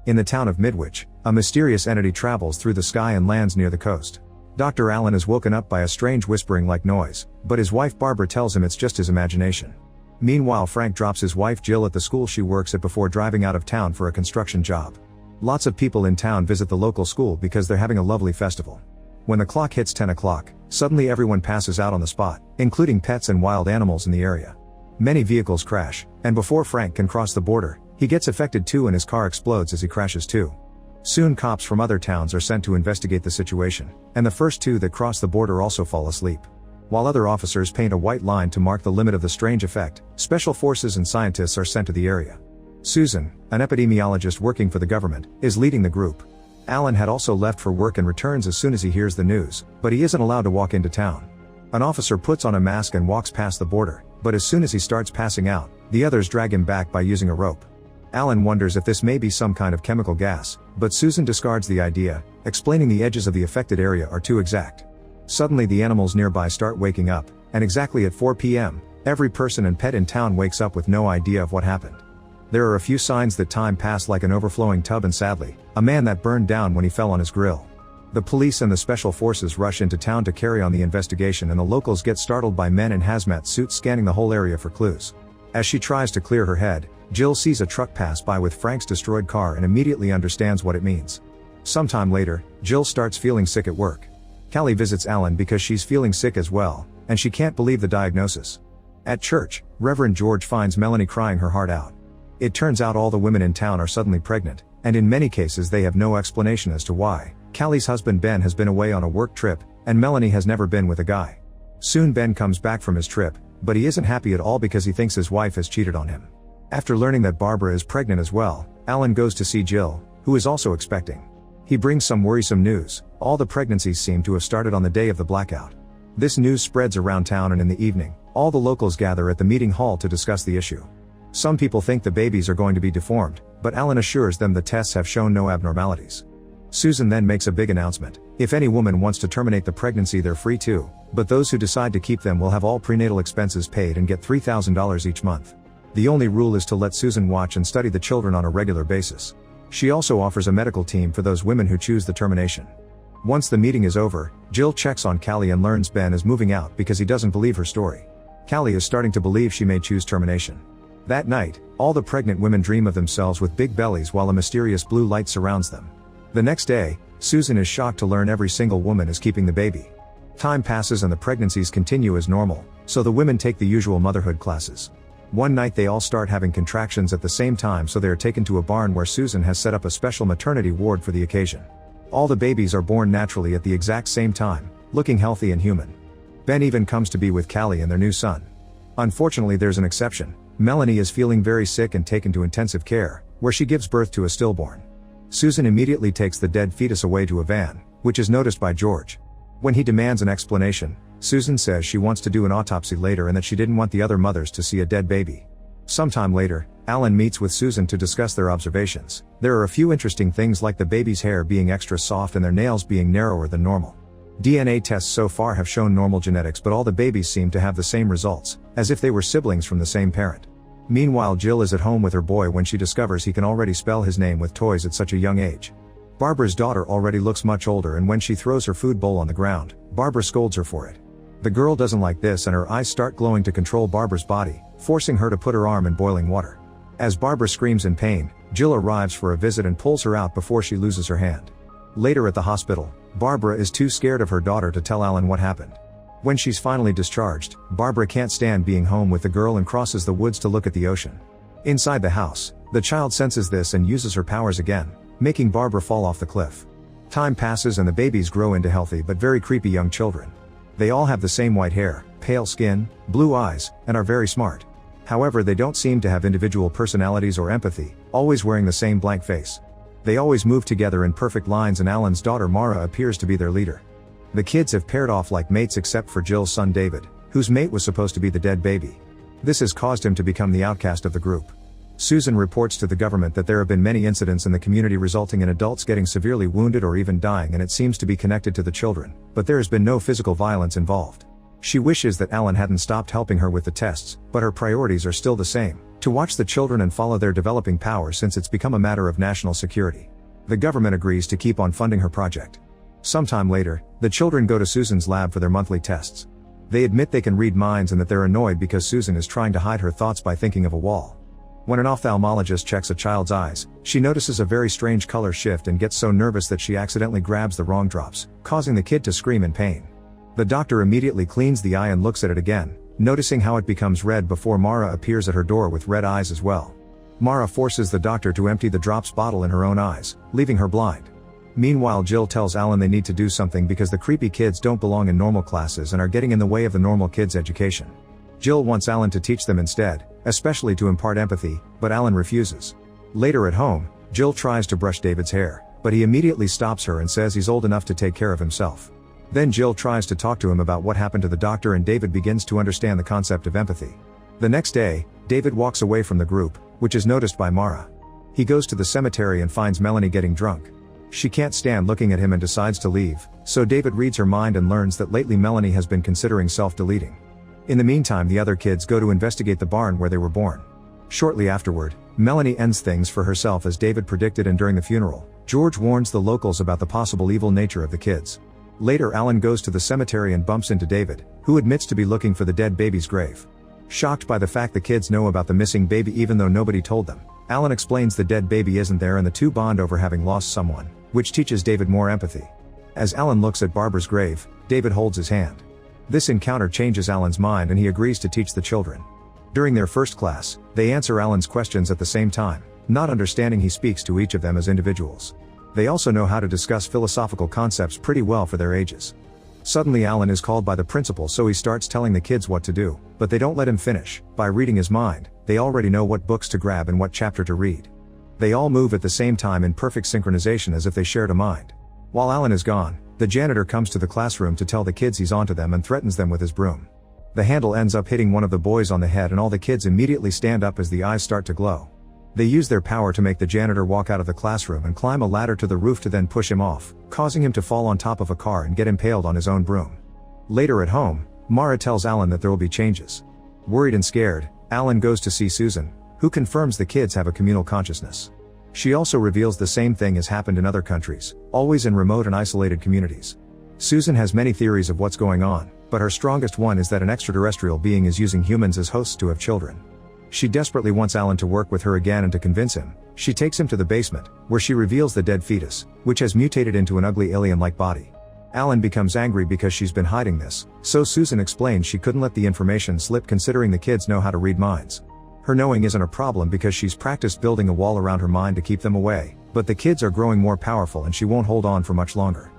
In the town of Midwich, a mysterious entity travels through the sky and lands near the coast. Dr. Allen is woken up by a strange whispering-like noise, but his wife Barbara tells him it's just his imagination. Meanwhile, Frank drops his wife Jill at the school she works at before driving out of town for a construction job. Lots of people in town visit the local school because they're having a lovely festival. When the clock hits 10 o'clock, suddenly everyone passes out on the spot, including pets and wild animals in the area. Many vehicles crash, and before Frank can cross the border, he gets affected too and his car explodes as he crashes too. Soon cops from other towns are sent to investigate the situation, and the first two that cross the border also fall asleep. While other officers paint a white line to mark the limit of the strange effect, special forces and scientists are sent to the area. Susan, an epidemiologist working for the government, is leading the group. Alan had also left for work and returns as soon as he hears the news, but he isn't allowed to walk into town. An officer puts on a mask and walks past the border, but as soon as he starts passing out, the others drag him back by using a rope. Alan wonders if this may be some kind of chemical gas, but Susan discards the idea, explaining the edges of the affected area are too exact. Suddenly the animals nearby start waking up, and exactly at 4 p.m., every person and pet in town wakes up with no idea of what happened. There are a few signs that time passed, like an overflowing tub and sadly, a man that burned down when he fell on his grill. The police and the special forces rush into town to carry on the investigation, and the locals get startled by men in hazmat suits scanning the whole area for clues. As she tries to clear her head, Jill sees a truck pass by with Frank's destroyed car and immediately understands what it means. Sometime later, Jill starts feeling sick at work. Callie visits Alan because she's feeling sick as well, and she can't believe the diagnosis. At church, Reverend George finds Melanie crying her heart out. It turns out all the women in town are suddenly pregnant, and in many cases they have no explanation as to why. Callie's husband Ben has been away on a work trip, and Melanie has never been with a guy. Soon Ben comes back from his trip, but he isn't happy at all because he thinks his wife has cheated on him. After learning that Barbara is pregnant as well, Alan goes to see Jill, who is also expecting. He brings some worrisome news: all the pregnancies seem to have started on the day of the blackout. This news spreads around town, and in the evening, all the locals gather at the meeting hall to discuss the issue. Some people think the babies are going to be deformed, but Alan assures them the tests have shown no abnormalities. Susan then makes a big announcement: if any woman wants to terminate the pregnancy, they're free to, but those who decide to keep them will have all prenatal expenses paid and get $3,000 each month. The only rule is to let Susan watch and study the children on a regular basis. She also offers a medical team for those women who choose the termination. Once the meeting is over, Jill checks on Callie and learns Ben is moving out because he doesn't believe her story. Callie is starting to believe she may choose termination. That night, all the pregnant women dream of themselves with big bellies while a mysterious blue light surrounds them. The next day, Susan is shocked to learn every single woman is keeping the baby. Time passes and the pregnancies continue as normal, so the women take the usual motherhood classes. One night they all start having contractions at the same time, so they are taken to a barn where Susan has set up a special maternity ward for the occasion. All the babies are born naturally at the exact same time, looking healthy and human. Ben even comes to be with Callie and their new son. Unfortunately, there's an exception. Melanie is feeling very sick and taken to intensive care, where she gives birth to a stillborn. Susan immediately takes the dead fetus away to a van, which is noticed by George. When he demands an explanation, Susan says she wants to do an autopsy later and that she didn't want the other mothers to see a dead baby. Sometime later, Alan meets with Susan to discuss their observations. There are a few interesting things, like the baby's hair being extra soft and their nails being narrower than normal. DNA tests so far have shown normal genetics, but all the babies seem to have the same results, as if they were siblings from the same parent. Meanwhile, Jill is at home with her boy when she discovers he can already spell his name with toys at such a young age. Barbara's daughter already looks much older, and when she throws her food bowl on the ground, Barbara scolds her for it. The girl doesn't like this, and her eyes start glowing to control Barbara's body, forcing her to put her arm in boiling water. As Barbara screams in pain, Jill arrives for a visit and pulls her out before she loses her hand. Later at the hospital, Barbara is too scared of her daughter to tell Alan what happened. When she's finally discharged, Barbara can't stand being home with the girl and crosses the woods to look at the ocean. Inside the house, the child senses this and uses her powers again, making Barbara fall off the cliff. Time passes and the babies grow into healthy but very creepy young children. They all have the same white hair, pale skin, blue eyes, and are very smart. However, they don't seem to have individual personalities or empathy, always wearing the same blank face. They always move together in perfect lines, and Alan's daughter Mara appears to be their leader. The kids have paired off like mates except for Jill's son David, whose mate was supposed to be the dead baby. This has caused him to become the outcast of the group. Susan reports to the government that there have been many incidents in the community resulting in adults getting severely wounded or even dying, and it seems to be connected to the children, but there has been no physical violence involved. She wishes that Alan hadn't stopped helping her with the tests, but her priorities are still the same: to watch the children and follow their developing power since it's become a matter of national security. The government agrees to keep on funding her project. Sometime later, the children go to Susan's lab for their monthly tests. They admit they can read minds and that they're annoyed because Susan is trying to hide her thoughts by thinking of a wall. When an ophthalmologist checks a child's eyes, she notices a very strange color shift and gets so nervous that she accidentally grabs the wrong drops, causing the kid to scream in pain. The doctor immediately cleans the eye and looks at it again, noticing how it becomes red before Mara appears at her door with red eyes as well. Mara forces the doctor to empty the drops bottle in her own eyes, leaving her blind. Meanwhile, Jill tells Alan they need to do something because the creepy kids don't belong in normal classes and are getting in the way of the normal kids' education. Jill wants Alan to teach them instead, especially to impart empathy, but Alan refuses. Later at home, Jill tries to brush David's hair, but he immediately stops her and says he's old enough to take care of himself. Then Jill tries to talk to him about what happened to the doctor and David begins to understand the concept of empathy. The next day, David walks away from the group, which is noticed by Mara. He goes to the cemetery and finds Melanie getting drunk. She can't stand looking at him and decides to leave, so David reads her mind and learns that lately Melanie has been considering self-deleting. In the meantime, the other kids go to investigate the barn where they were born. Shortly afterward, Melanie ends things for herself as David predicted, and during the funeral, George warns the locals about the possible evil nature of the kids. Later, Alan goes to the cemetery and bumps into David, who admits to be looking for the dead baby's grave. Shocked by the fact the kids know about the missing baby even though nobody told them, Alan explains the dead baby isn't there and the two bond over having lost someone, which teaches David more empathy. As Alan looks at Barbara's grave, David holds his hand. This encounter changes Alan's mind and he agrees to teach the children. During their first class, they answer Alan's questions at the same time, not understanding he speaks to each of them as individuals. They also know how to discuss philosophical concepts pretty well for their ages. Suddenly Alan is called by the principal, so he starts telling the kids what to do, but they don't let him finish. By reading his mind, they already know what books to grab and what chapter to read. They all move at the same time in perfect synchronization as if they shared a mind. While Alan is gone, the janitor comes to the classroom to tell the kids he's onto them and threatens them with his broom. The handle ends up hitting one of the boys on the head and all the kids immediately stand up as the eyes start to glow. They use their power to make the janitor walk out of the classroom and climb a ladder to the roof to then push him off, causing him to fall on top of a car and get impaled on his own broom. Later at home, Mara tells Alan that there will be changes. Worried and scared, Alan goes to see Susan, who confirms the kids have a communal consciousness. She also reveals the same thing has happened in other countries, always in remote and isolated communities. Susan has many theories of what's going on, but her strongest one is that an extraterrestrial being is using humans as hosts to have children. She desperately wants Alan to work with her again, and to convince him, she takes him to the basement, where she reveals the dead fetus, which has mutated into an ugly alien-like body. Alan becomes angry because she's been hiding this, so Susan explains she couldn't let the information slip considering the kids know how to read minds. Her knowing isn't a problem because she's practiced building a wall around her mind to keep them away, but the kids are growing more powerful and she won't hold on for much longer.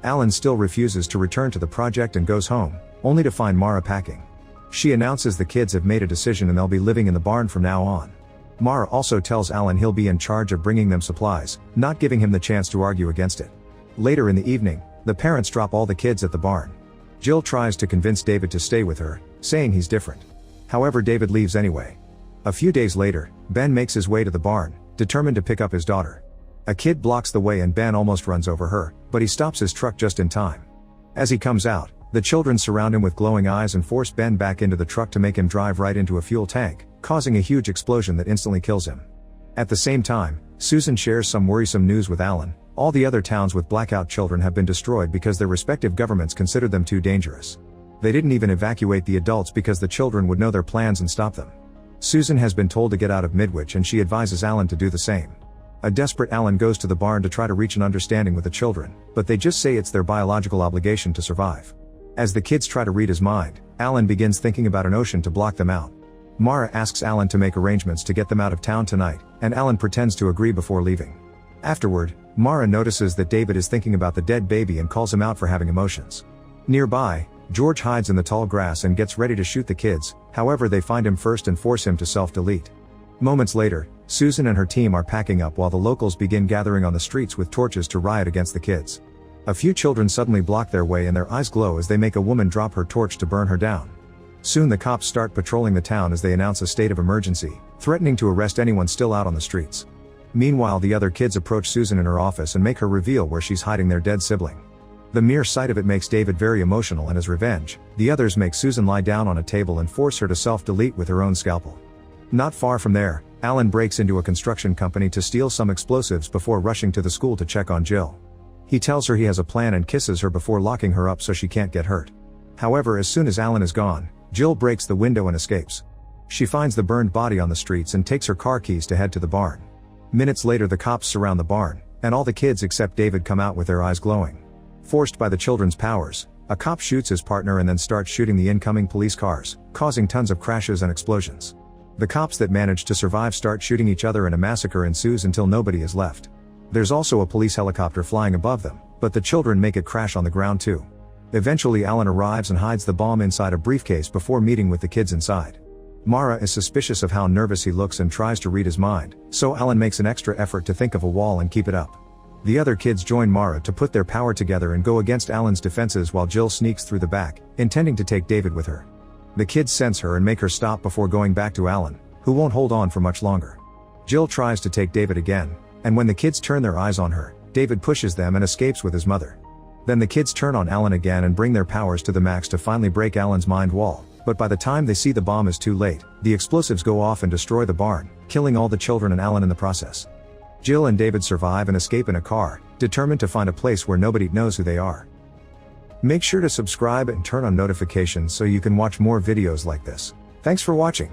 Alan still refuses to return to the project and goes home, only to find Mara packing. She announces the kids have made a decision and they'll be living in the barn from now on. Mara also tells Alan he'll be in charge of bringing them supplies, not giving him the chance to argue against it. Later in the evening, the parents drop all the kids at the barn. Jill tries to convince David to stay with her, saying he's different. However, David leaves anyway. A few days later, Ben makes his way to the barn, determined to pick up his daughter. A kid blocks the way and Ben almost runs over her, but he stops his truck just in time. As he comes out, the children surround him with glowing eyes and force Ben back into the truck to make him drive right into a fuel tank, causing a huge explosion that instantly kills him. At the same time, Susan shares some worrisome news with Alan. All the other towns with blackout children have been destroyed because their respective governments considered them too dangerous. They didn't even evacuate the adults because the children would know their plans and stop them. Susan has been told to get out of Midwich and she advises Alan to do the same. A desperate Alan goes to the barn to try to reach an understanding with the children, but they just say it's their biological obligation to survive. As the kids try to read his mind, Alan begins thinking about an ocean to block them out. Mara asks Alan to make arrangements to get them out of town tonight, and Alan pretends to agree before leaving. Afterward, Mara notices that David is thinking about the dead baby and calls him out for having emotions. Nearby, George hides in the tall grass and gets ready to shoot the kids, however they find him first and force him to self-delete. Moments later, Susan and her team are packing up while the locals begin gathering on the streets with torches to riot against the kids. A few children suddenly block their way and their eyes glow as they make a woman drop her torch to burn her down. Soon the cops start patrolling the town as they announce a state of emergency, threatening to arrest anyone still out on the streets. Meanwhile, the other kids approach Susan in her office and make her reveal where she's hiding their dead sibling. The mere sight of it makes David very emotional, and as revenge, the others make Susan lie down on a table and force her to self-delete with her own scalpel. Not far from there, Alan breaks into a construction company to steal some explosives before rushing to the school to check on Jill. He tells her he has a plan and kisses her before locking her up so she can't get hurt. However, as soon as Alan is gone, Jill breaks the window and escapes. She finds the burned body on the streets and takes her car keys to head to the barn. Minutes later, the cops surround the barn, and all the kids except David come out with their eyes glowing. Forced by the children's powers, a cop shoots his partner and then starts shooting the incoming police cars, causing tons of crashes and explosions. The cops that manage to survive start shooting each other and a massacre ensues until nobody is left. There's also a police helicopter flying above them, but the children make it crash on the ground too. Eventually Alan arrives and hides the bomb inside a briefcase before meeting with the kids inside. Mara is suspicious of how nervous he looks and tries to read his mind, so Alan makes an extra effort to think of a wall and keep it up. The other kids join Mara to put their power together and go against Alan's defenses while Jill sneaks through the back, intending to take David with her. The kids sense her and make her stop before going back to Alan, who won't hold on for much longer. Jill tries to take David again, and when the kids turn their eyes on her, David pushes them and escapes with his mother. Then the kids turn on Alan again and bring their powers to the max to finally break Alan's mind wall, but by the time they see the bomb is too late. The explosives go off and destroy the barn, killing all the children and Alan in the process. Jill and David survive and escape in a car, determined to find a place where nobody knows who they are. Make sure to subscribe and turn on notifications so you can watch more videos like this. Thanks for watching.